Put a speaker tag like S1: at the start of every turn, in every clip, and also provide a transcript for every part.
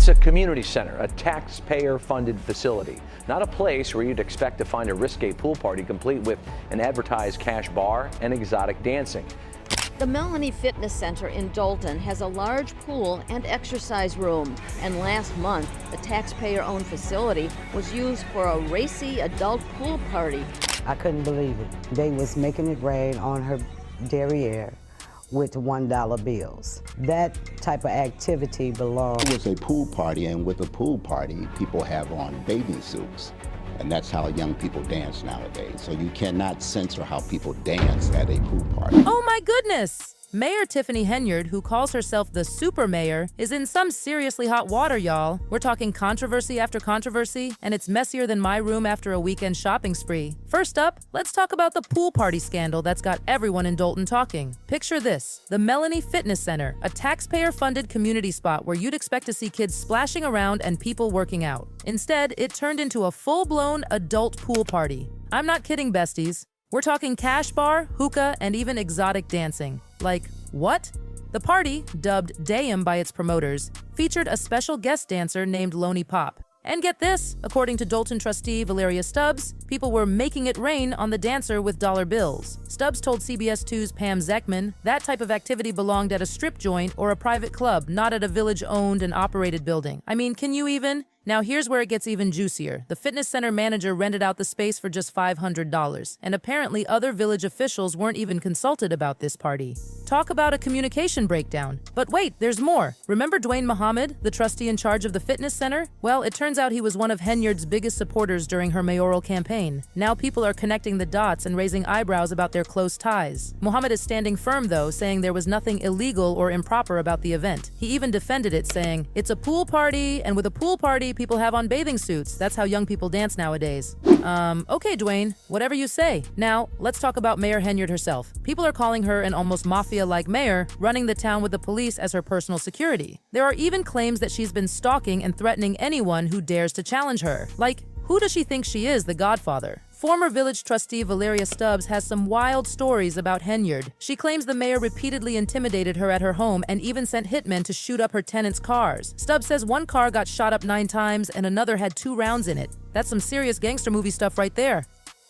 S1: It's a community center, a taxpayer-funded facility, not a place where you'd expect to find a risque pool party complete with an advertised cash bar and exotic dancing.
S2: The Melanie Fitness Center in Dolton has a large pool and exercise room, and last month, the taxpayer-owned facility was used for a racy adult pool party.
S3: I couldn't believe it. They was making it rain on her derriere with $1 bills. That type of activity belongs.
S4: It was a pool party, and with a pool party, people have on bathing suits. And that's how young people dance nowadays. So you cannot censor how people dance at a pool party.
S5: Oh my goodness! Mayor Tiffany Henyard, who calls herself the super mayor, is in some seriously hot water, y'all. We're talking controversy after controversy, and it's messier than my room after a weekend shopping spree. First up, let's talk about the pool party scandal that's got everyone in Dolton talking. Picture this: the Melanie Fitness Center, a taxpayer-funded community spot where you'd expect to see kids splashing around and people working out. Instead, it turned into a full-blown adult pool party. I'm not kidding, besties. We're talking cash bar, hookah, and even exotic dancing. Like, what? The party, dubbed Dayum by its promoters, featured a special guest dancer named Lonely Pop. And get this, according to Dolton trustee Valeria Stubbs, people were making it rain on the dancer with dollar bills. Stubbs told CBS 2's Pam Zeckman that type of activity belonged at a strip joint or a private club, not at a village-owned and operated building. I mean, can you even? Now here's where it gets even juicier. The fitness center manager rented out the space for just $500, and apparently other village officials weren't even consulted about this party. Talk about a communication breakdown. But wait, there's more. Remember Dwayne Muhammad, the trustee in charge of the fitness center? Well, it turns out he was one of Henyard's biggest supporters during her mayoral campaign. Now people are connecting the dots and raising eyebrows about their close ties. Muhammad is standing firm though, saying there was nothing illegal or improper about the event. He even defended it, saying, "It's a pool party, and with a pool party, people have on bathing suits. That's how young people dance nowadays." Okay, Dwayne, whatever you say. Now, let's talk about Mayor Henyard herself. People are calling her an almost mafia-like mayor, running the town with the police as her personal security. There are even claims that she's been stalking and threatening anyone who dares to challenge her. Like, who does she think she is, the Godfather? Former village trustee Valeria Stubbs has some wild stories about Henyard. She claims the mayor repeatedly intimidated her at her home and even sent hitmen to shoot up her tenants' cars. Stubbs says one car got shot up 9 times and another had 2 rounds in it. That's some serious gangster movie stuff right there.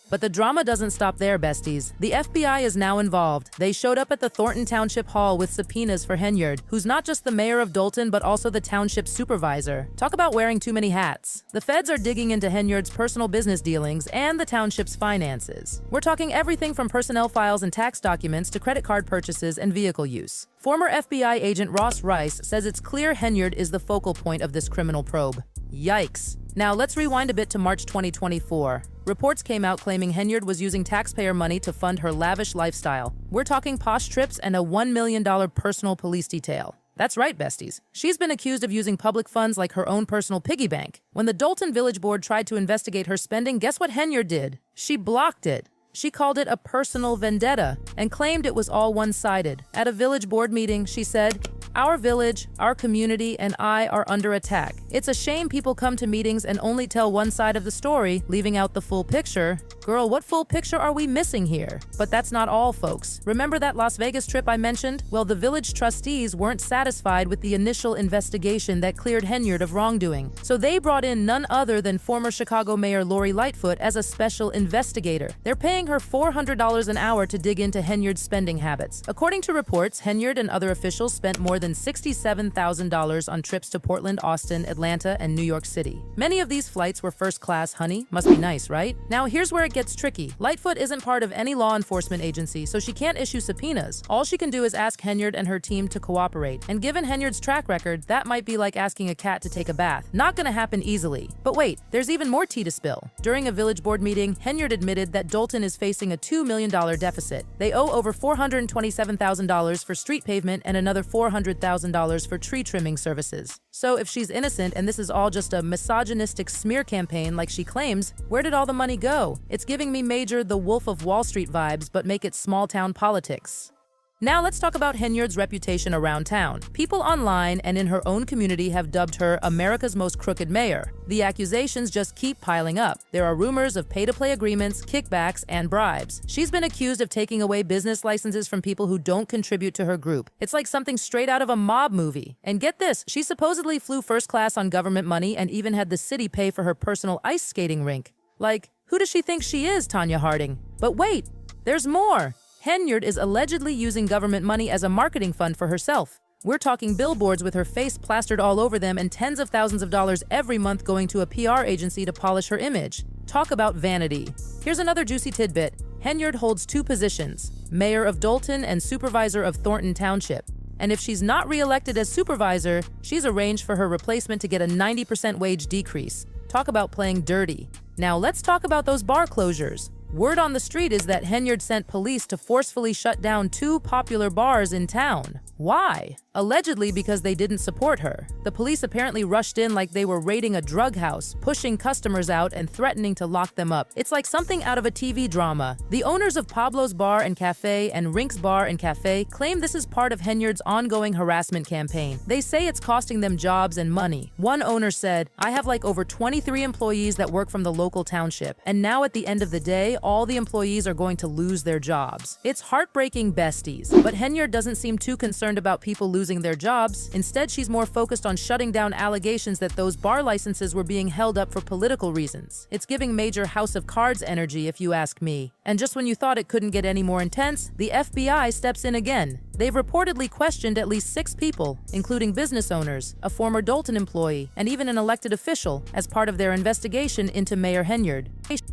S5: But the drama doesn't stop there, besties. The FBI is now involved. They showed up at the Thornton Township Hall with subpoenas for Henyard, who's not just the mayor of Dolton, but also the township supervisor. Talk about wearing too many hats. The feds are digging into Henyard's personal business dealings and the township's finances. We're talking everything from personnel files and tax documents to credit card purchases and vehicle use. Former FBI agent Ross Rice says it's clear Henyard is the focal point of this criminal probe. Yikes. Now let's rewind a bit to March 2024. Reports came out claiming Henyard was using taxpayer money to fund her lavish lifestyle. We're talking posh trips and a $1 million personal police detail. That's right, besties. She's been accused of using public funds like her own personal piggy bank. When the Dolton Village Board tried to investigate her spending, guess what Henyard did? She blocked it. She called it a personal vendetta and claimed it was all one-sided. At a village board meeting, she said, "Our village, our community, and I are under attack. It's a shame people come to meetings and only tell one side of the story, leaving out the full picture. Girl, what full picture are we missing here?" But that's not all, folks. Remember that Las Vegas trip I mentioned? Well, the village trustees weren't satisfied with the initial investigation that cleared Henyard of wrongdoing. So they brought in none other than former Chicago Mayor Lori Lightfoot as a special investigator. They're paying her $400 an hour to dig into Henyard's spending habits. According to reports, Henyard and other officials spent more than $67,000 on trips to Portland, Austin, Atlanta, and New York City. Many of these flights were first class, honey. Must be nice, right? Now here's where it gets tricky. Lightfoot isn't part of any law enforcement agency, so she can't issue subpoenas. All she can do is ask Henyard and her team to cooperate. And given Henyard's track record, that might be like asking a cat to take a bath. Not gonna happen easily. But wait, there's even more tea to spill. During a village board meeting, Henyard admitted that Dolton is facing a $2 million deficit. They owe over $427,000 for street pavement and another $400,000 for tree trimming services. So if she's innocent and this is all just a misogynistic smear campaign like she claims, where did all the money go? It's giving me major The Wolf of Wall Street vibes, but make it small town politics. Now let's talk about Henyard's reputation around town. People online and in her own community have dubbed her America's most crooked mayor. The accusations just keep piling up. There are rumors of pay-to-play agreements, kickbacks, and bribes. She's been accused of taking away business licenses from people who don't contribute to her group. It's like something straight out of a mob movie. And get this, she supposedly flew first class on government money and even had the city pay for her personal ice skating rink. Like, who does she think she is, Tanya Harding? But wait, there's more. Henyard is allegedly using government money as a marketing fund for herself. We're talking billboards with her face plastered all over them and tens of thousands of dollars every month going to a PR agency to polish her image. Talk about vanity. Here's another juicy tidbit. Henyard holds two positions, mayor of Dolton and supervisor of Thornton Township. And if she's not re-elected as supervisor, she's arranged for her replacement to get a 90% wage decrease. Talk about playing dirty. Now let's talk about those bar closures. Word on the street is that Henyard sent police to forcefully shut down two popular bars in town. Why? Allegedly because they didn't support her. The police apparently rushed in like they were raiding a drug house, pushing customers out and threatening to lock them up. It's like something out of a TV drama. The owners of Pablo's Bar and Cafe and Rink's Bar and Cafe claim this is part of Henyard's ongoing harassment campaign. They say it's costing them jobs and money. One owner said, "I have like over 23 employees that work from the local township, and now at the end of the day, all the employees are going to lose their jobs." It's heartbreaking, besties. But Henyard doesn't seem too concerned about people losing their jobs. Instead, she's more focused on shutting down allegations that those bar licenses were being held up for political reasons. It's giving major House of Cards energy, if you ask me. And just when you thought it couldn't get any more intense, the FBI steps in again. They've reportedly questioned at least 6 people, including business owners, a former Dolton employee, and even an elected official, as part of their investigation into Mayor Henyard.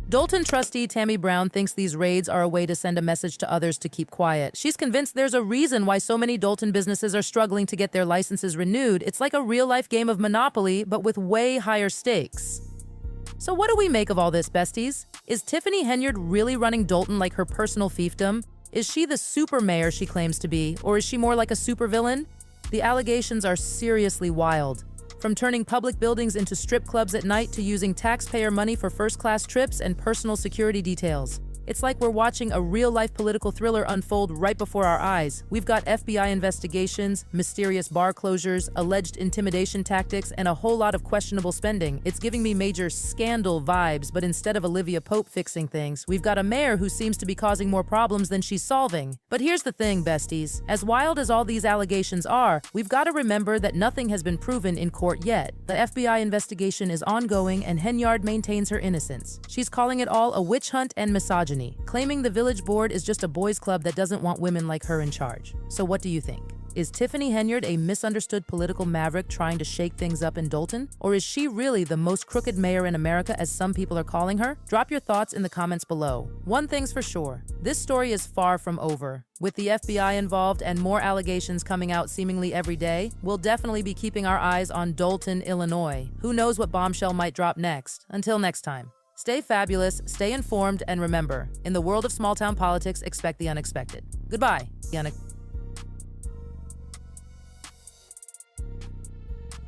S5: Dolton trustee Tammy Brown thinks these raids are a way to send a message to others to keep quiet. She's convinced there's a reason why so many Dolton businesses are struggling to get their licenses renewed. It's like a real-life game of Monopoly, but with way higher stakes. So what do we make of all this, besties? Is Tiffany Henyard really running Dolton like her personal fiefdom? Is she the super mayor she claims to be, or is she more like a supervillain? The allegations are seriously wild. From turning public buildings into strip clubs at night to using taxpayer money for first-class trips and personal security details. It's like we're watching a real-life political thriller unfold right before our eyes. We've got FBI investigations, mysterious bar closures, alleged intimidation tactics, and a whole lot of questionable spending. It's giving me major scandal vibes, but instead of Olivia Pope fixing things, we've got a mayor who seems to be causing more problems than she's solving. But here's the thing, besties. As wild as all these allegations are, we've got to remember that nothing has been proven in court yet. The FBI investigation is ongoing, and Henyard maintains her innocence. She's calling it all a witch hunt and misogyny, claiming the village board is just a boys' club that doesn't want women like her in charge. So what do you think? Is Tiffany Henyard a misunderstood political maverick trying to shake things up in Dolton? Or is she really the most crooked mayor in America, as some people are calling her? Drop your thoughts in the comments below. One thing's for sure, this story is far from over. With the FBI involved and more allegations coming out seemingly every day, we'll definitely be keeping our eyes on Dolton, Illinois. Who knows what bombshell might drop next? Until next time. Stay fabulous, stay informed, and remember, in the world of small-town politics, expect the unexpected. Goodbye.